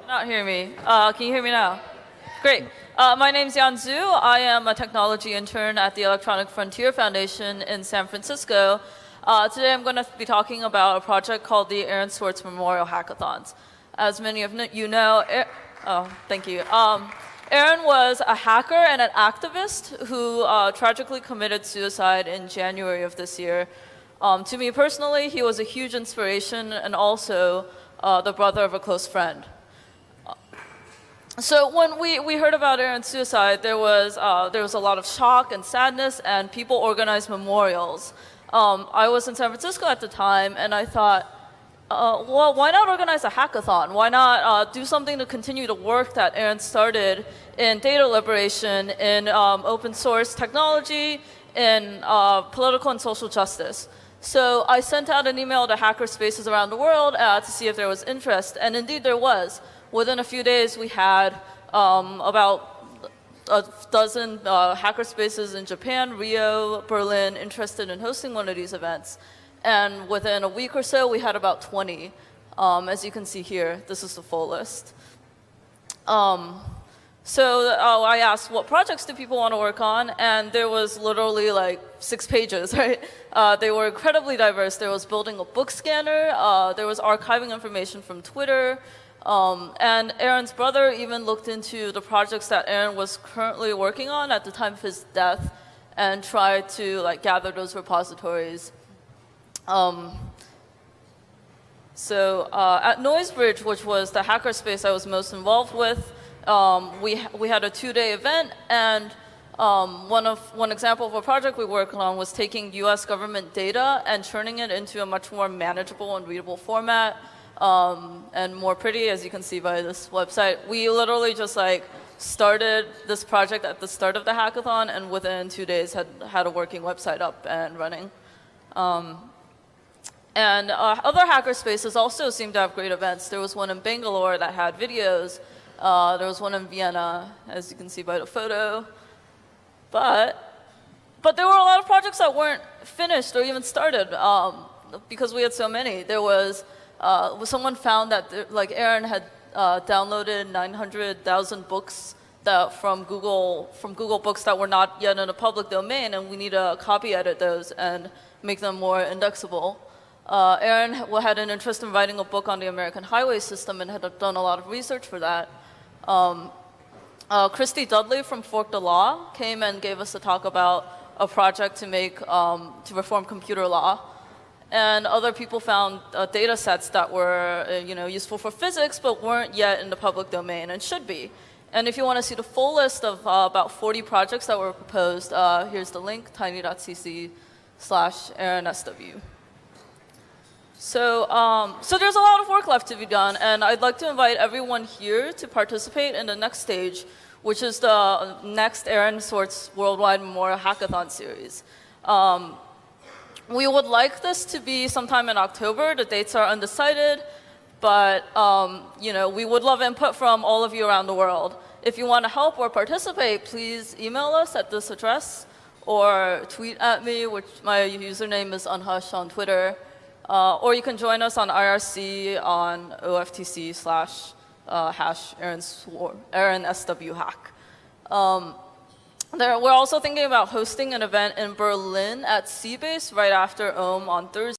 Not hear me. Can you hear me now? Great. My name's Yan Zhu. I am a technology intern at the Electronic Frontier Foundation in San Francisco. Today I'm going to be talking about a project called the Aaron Swartz Memorial Hackathons. As many of you know, thank you. Aaron was a hacker and an activist who tragically committed suicide in January of this year. To me personally, he was a huge inspiration and also the brother of a close friend. So when we heard about Aaron's suicide, there was a lot of shock and sadness, and people organized memorials. I was in San Francisco at the time, and I thought, well, why not organize a hackathon? Why not do something to continue the work that Aaron started in data liberation, in open source technology, in political and social justice? So I sent out an email to hacker spaces around the world to see if there was interest, and indeed there was. Within a few days, we had about a dozen hacker spaces in Japan, Rio, Berlin interested in hosting one of these events. And within a week or so, we had about 20. As you can see here, this is the full list. So I asked, what projects do people want to work on? And there was literally like 6 pages, right? They were incredibly diverse. There was building a book scanner. There was archiving information from Twitter. And Aaron's brother even looked into the projects that Aaron was currently working on at the time of his death and tried to gather those repositories. So at Noisebridge, which was the hackerspace I was most involved with, we had a 2-day event, and one example of a project we worked on was taking US government data and turning it into a much more manageable and readable format. And more pretty, as you can see by this website. We literally just started this project at the start of the hackathon, and within 2 days had a working website up and running. And other hacker spaces also seemed to have great events. There was one in Bangalore that had videos. There was one in Vienna, as you can see by the photo. But there were a lot of projects that weren't finished or even started because we had so many. There was someone found that Aaron had downloaded 900,000 books from Google Books that were not yet in a public domain, and we need to copy edit those and make them more indexable. Aaron had an interest in writing a book on the American highway system and had done a lot of research for that. Christy Dudley from Fork the Law came and gave us a talk about a project to reform computer law. And other people found data sets that were useful for physics but weren't yet in the public domain and should be. And if you want to see the full list of about 40 projects that were proposed, here's the link, tiny.cc/AaronSW. So there's a lot of work left to be done, and I'd like to invite everyone here to participate in the next stage, which is the next Aaron Swartz Worldwide Memorial Hackathon series. We would like this to be sometime in October. The dates are undecided, but we would love input from all of you around the world. If you want to help or participate, please email us at this address or tweet at me, which my username is unhush on Twitter. Or you can join us on IRC on OFTC/#AaronSWHack. We're also thinking about hosting an event in Berlin at Seabase right after Ohm on Thursday.